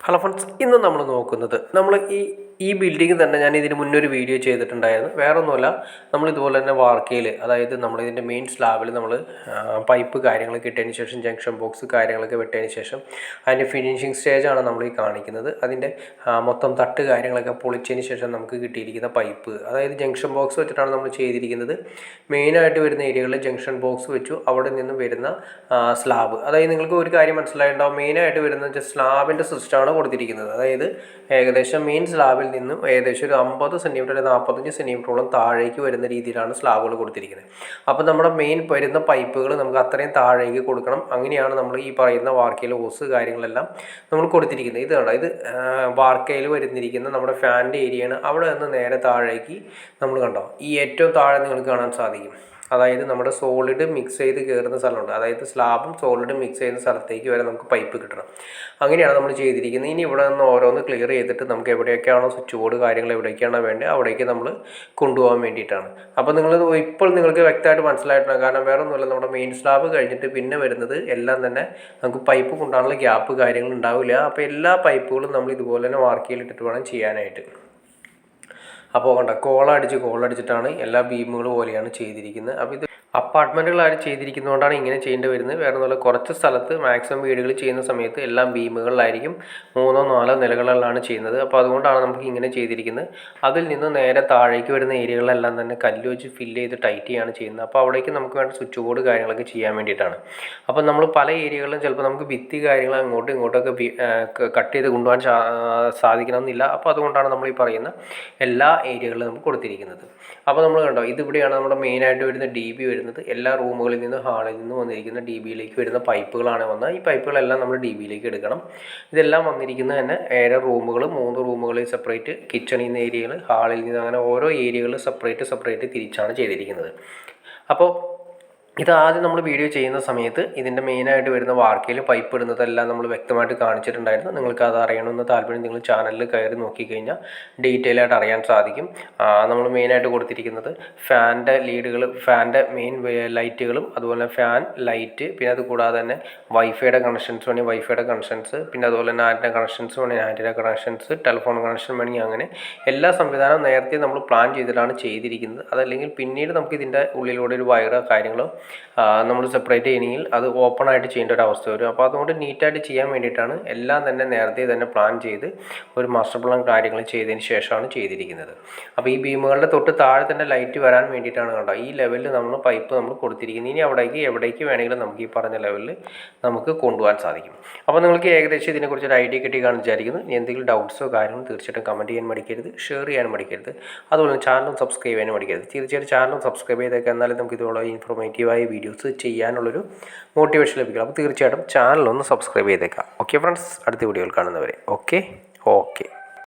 Hello friends, ഇന്ന് നമ്മൾ നോക്കുന്നത് ഈ ബിൽഡിംഗ് തന്നെ ഞാൻ ഇതിന് മുന്നൊരു വീഡിയോ ചെയ്തിട്ടുണ്ടായിരുന്നു. വേറൊന്നുമല്ല, നമ്മൾ ഇതുപോലെ തന്നെ വാർക്കയിൽ, അതായത് നമ്മളിതിൻ്റെ മെയിൻ സ്ലാബിൽ നമ്മൾ പൈപ്പ് കാര്യങ്ങളൊക്കെ ഇട്ടതിന് ശേഷം ജംഗ്ഷൻ ബോക്സ് കാര്യങ്ങളൊക്കെ വെട്ടതിന് ശേഷം അതിൻ്റെ ഫിനിഷിങ് സ്റ്റേജാണ് നമ്മൾ ഈ കാണിക്കുന്നത്. അതിൻ്റെ മൊത്തം തട്ട് കാര്യങ്ങളൊക്കെ പൊളിച്ചതിന് ശേഷം നമുക്ക് കിട്ടിയിരിക്കുന്ന പൈപ്പ്, അതായത് ജംഗ്ഷൻ ബോക്സ് വെച്ചിട്ടാണ് നമ്മൾ ചെയ്തിരിക്കുന്നത്. മെയിനായിട്ട് വരുന്ന ഏരിയകളിൽ ജംഗ്ഷൻ ബോക്സ് വെച്ചു, അവിടെ നിന്ന് വരുന്ന സ്ലാബ്, അതായത് നിങ്ങൾക്ക് ഒരു കാര്യം മനസ്സിലായിട്ടുണ്ടാവും, മെയിനായിട്ട് വരുന്ന സ്ലാബിൻ്റെ സിസ്റ്റമാണ് കൊടുത്തിരിക്കുന്നത്. അതായത് ഏകദേശം മെയിൻ സ്ലാബിൽ നിന്നും ഏകദേശം ഒരു 50 സെൻറ്റിമീറ്റർ അല്ലെങ്കിൽ 45 സെൻറ്റിമീറ്ററോളം താഴേക്ക് വരുന്ന രീതിയിലാണ് സ്ലാബുകൾ കൊടുത്തിരിക്കുന്നത്. അപ്പോൾ നമ്മുടെ മെയിൻ വരുന്ന പൈപ്പുകൾ നമുക്ക് അത്രയും താഴേക്ക് കൊടുക്കണം. അങ്ങനെയാണ് നമ്മൾ ഈ പറയുന്ന വാർക്കയിൽ ഓസ് കാര്യങ്ങളെല്ലാം നമ്മൾ കൊടുത്തിരിക്കുന്നത്. ഇത് കണ്ടോ, ഇത് വാർക്കയിൽ വരുന്നിരിക്കുന്ന നമ്മുടെ ഫാനിൻ്റെ ഏരിയയാണ്. അവിടെ നിന്ന് നേരെ താഴേക്ക് നമ്മൾ കണ്ടോ, ഈ ഏറ്റവും താഴെ നിങ്ങൾക്ക് കാണാൻ സാധിക്കും. അതായത് നമ്മുടെ സോളിഡ് മിക്സ് ചെയ്ത് കയറുന്ന സ്ഥലമുണ്ട്, അതായത് സ്ലാബും സോളിഡും മിക്സ് ചെയ്യുന്ന സ്ഥലത്തേക്ക് വരെ നമുക്ക് പൈപ്പ് കിട്ടണം. അങ്ങനെയാണ് നമ്മൾ ചെയ്തിരിക്കുന്നത്. ഇനി ഇവിടെ നിന്ന് ഓരോന്ന് ക്ലിയർ ചെയ്തിട്ട് നമുക്ക് എവിടെയൊക്കെയാണോ സ്വിച്ച് ബോർഡ് കാര്യങ്ങൾ എവിടേക്കാണോ വേണ്ടത് അവിടേക്ക് നമ്മൾ കൊണ്ടുപോകാൻ വേണ്ടിയിട്ടാണ്. അപ്പോൾ ഇപ്പോൾ നിങ്ങൾക്ക് വ്യക്തമായിട്ട് മനസ്സിലായിട്ടുണ്ട്. കാരണം വേറെ ഒന്നുമില്ല, നമ്മുടെ മെയിൻ സ്ലാബ് കഴിഞ്ഞിട്ട് പിന്നെ വരുന്നത് എല്ലാം തന്നെ നമുക്ക് പൈപ്പ് കൊണ്ടാണുള്ള ഗ്യാപ്പ് കാര്യങ്ങൾ ഉണ്ടാവില്ല. അപ്പോൾ എല്ലാ പൈപ്പുകളും നമ്മൾ ഇതുപോലെ തന്നെ വാർക്കയിലിട്ടിട്ട് വേണം ചെയ്യാനായിട്ട്. അപ്പോൾ കണ്ട കോളടിച്ചിട്ടാണ് എല്ലാ ബീമുകളും പോലെയാണ് ചെയ്തിരിക്കുന്നത്. അപ്പോൾ ഇത് അപ്പാർട്ട്മെൻറ്റുകളായിട്ട് ചെയ്തിരിക്കുന്നതുകൊണ്ടാണ് ഇങ്ങനെ ചെയ്യേണ്ടി വരുന്നത്. വേറെ ഒന്നുമില്ല, കുറച്ച് സ്ഥലത്ത് മാക്സിമം വീടുകൾ ചെയ്യുന്ന സമയത്ത് എല്ലാം ബീമുകളിലായിരിക്കും 3-4 നിലകളിലാണ് ചെയ്യുന്നത്. അപ്പോൾ അതുകൊണ്ടാണ് നമുക്ക് ഇങ്ങനെ ചെയ്തിരിക്കുന്നത്. അതിൽ നിന്ന് നേരെ താഴേക്ക് വരുന്ന ഏരിയകളെല്ലാം തന്നെ കല്ല് വെച്ച് ഫില്ല് ചെയ്ത് ടൈറ്റ് ചെയ്യാണ് ചെയ്യുന്നത്. അപ്പോൾ അവിടേക്ക് നമുക്ക് വേണ്ട സ്വിച്ച് ബോർഡ് കാര്യങ്ങളൊക്കെ ചെയ്യാൻ വേണ്ടിയിട്ടാണ്. അപ്പോൾ നമ്മൾ പല ഏരിയകളിലും ചിലപ്പോൾ നമുക്ക് ഭിത്തി കാര്യങ്ങൾ അങ്ങോട്ടും ഇങ്ങോട്ടൊക്കെ കട്ട് ചെയ്ത് കൊണ്ടുപോകാൻ സാധിക്കണമെന്നില്ല. അപ്പോൾ അതുകൊണ്ടാണ് നമ്മൾ ഈ പറയുന്ന എല്ലാ ഏരിയകളിലും നമുക്ക് കൊടുത്തിരിക്കുന്നത്. അപ്പോൾ നമ്മൾ കണ്ടോ, ഇതിവിടെയാണ് നമ്മുടെ മെയിനായിട്ട് വരുന്ന DB വരുന്നത്. എല്ലാ റൂമുകളിൽ നിന്ന് ഹാളിൽ നിന്ന് വന്നിരിക്കുന്ന DBയിലേക്ക് വരുന്ന പൈപ്പുകളാണ് വന്നത്. ഈ പൈപ്പുകളെല്ലാം നമ്മൾ DBയിലേക്ക് എടുക്കണം. ഇതെല്ലാം വന്നിരിക്കുന്നത് തന്നെ 3 റൂമുകളിൽ സെപ്പറേറ്റ്, കിച്ചണിൽ നിന്ന് ഏരിയകൾ, ഹാളിൽ നിന്ന്, അങ്ങനെ ഓരോ ഏരിയകൾ സെപ്പറേറ്റ് തിരിച്ചാണ് ചെയ്തിരിക്കുന്നത്. അപ്പോൾ ഇതാദ്യം നമ്മൾ വീഡിയോ ചെയ്യുന്ന സമയത്ത് ഇതിൻ്റെ മെയിനായിട്ട് വരുന്ന വാർക്കയിൽ പൈപ്പ് ഇടുന്നതെല്ലാം നമ്മൾ വ്യക്തമായിട്ട് കാണിച്ചിട്ടുണ്ടായിരുന്നു. നിങ്ങൾക്ക് അത് അറിയണമെന്ന് താല്പര്യം നിങ്ങൾ ചാനലിൽ കയറി നോക്കിക്കഴിഞ്ഞാൽ ഡീറ്റെയിൽ ആയിട്ട് അറിയാൻ സാധിക്കും. നമ്മൾ മെയിനായിട്ട് കൊടുത്തിരിക്കുന്നത് ഫാനിൻ്റെ ലീഡുകൾ, ഫാനിൻ്റെ മെയിൻ ലൈറ്റുകളും, അതുപോലെ ഫാൻ ലൈറ്റ്, പിന്നെ അത് കൂടാതെ തന്നെ വൈഫൈയുടെ കണക്ഷൻസ് വേണമെങ്കിൽ വൈഫൈയുടെ കണക്ഷൻസ്, പിന്നെ അതുപോലെ തന്നെ ആൻറ്റിന കണക്ഷൻസ് വേണമെങ്കിൽ ആൻറ്റിന കണക്ഷൻസ്, ടെലിഫോൺ കണക്ഷൻ വേണമെങ്കിൽ, അങ്ങനെ എല്ലാ സംവിധാനവും നേരത്തെ നമ്മൾ പ്ലാൻ ചെയ്തിട്ടാണ് ചെയ്തിരിക്കുന്നത്. അതല്ലെങ്കിൽ പിന്നീട് നമുക്ക് ഇതിൻ്റെ ഉള്ളിലൂടെ ഒരു വയറോ കാര്യങ്ങളോ നമ്മൾ സെപ്പറേറ്റ് ചെയ്യണമെങ്കിൽ അത് ഓപ്പൺ ആയിട്ട് ചെയ്യേണ്ട ഒരു അവസ്ഥ വരും. അപ്പോൾ അതുകൊണ്ട് നീറ്റായിട്ട് ചെയ്യാൻ വേണ്ടിയിട്ടാണ് എല്ലാം തന്നെ നേരത്തെ തന്നെ പ്ലാൻ ചെയ്ത് ഒരു മാസ്റ്റർ പ്ലാൻ കാര്യങ്ങൾ ചെയ്തതിന് ശേഷമാണ് ചെയ്തിരിക്കുന്നത്. അപ്പോൾ ഈ ബീമുകളുടെ തൊട്ട് താഴെ തന്നെ ലൈറ്റ് വരാൻ വേണ്ടിയിട്ടാണ് കണ്ടോ ഈ ലെവലിൽ നമ്മൾ പൈപ്പ് നമ്മൾ കൊടുത്തിരിക്കുന്നത്. ഇനി എവിടേക്ക് വേണമെങ്കിലും നമുക്ക് ഈ പറഞ്ഞ ലെവലിൽ നമുക്ക് കൊണ്ടുപോകാൻ സാധിക്കും. അപ്പോൾ നിങ്ങൾക്ക് ഏകദേശം ഇതിനെക്കുറിച്ച് ഒരു ഐഡിയ കിട്ടി കാണും വിചാരിക്കുന്നു. എന്തെങ്കിലും ഡൗട്ട്സോ കാര്യങ്ങളോ തീർച്ചയായിട്ടും കമൻറ്റ് ചെയ്യാൻ മടിക്കരുത്, ഷെയർ ചെയ്യാൻ മടിക്കരുത്. അതുപോലെ ചാനലും സബ്സ്ക്രൈബ് ചെയ്യാനും മടിക്കരുത്. തീർച്ചയായിട്ടും ചാനലും സബ്സ്ക്രൈബ് ചെയ്തേക്കാം, എന്നാലും നമുക്ക് ഇതുപോലെ ഇൻഫോർമേറ്റീവായ വീഡിയോസ് ചെയ്യാനുള്ളൊരു മോട്ടിവേഷൻ ലഭിക്കും. അപ്പോൾ തീർച്ചയായിട്ടും ചാനലൊന്ന് സബ്സ്ക്രൈബ് ചെയ്തേക്കാം. ഓക്കെ ഫ്രണ്ട്സ്, അടുത്ത വീഡിയോയിൽ കാണുന്നവരെ ഓക്കെ.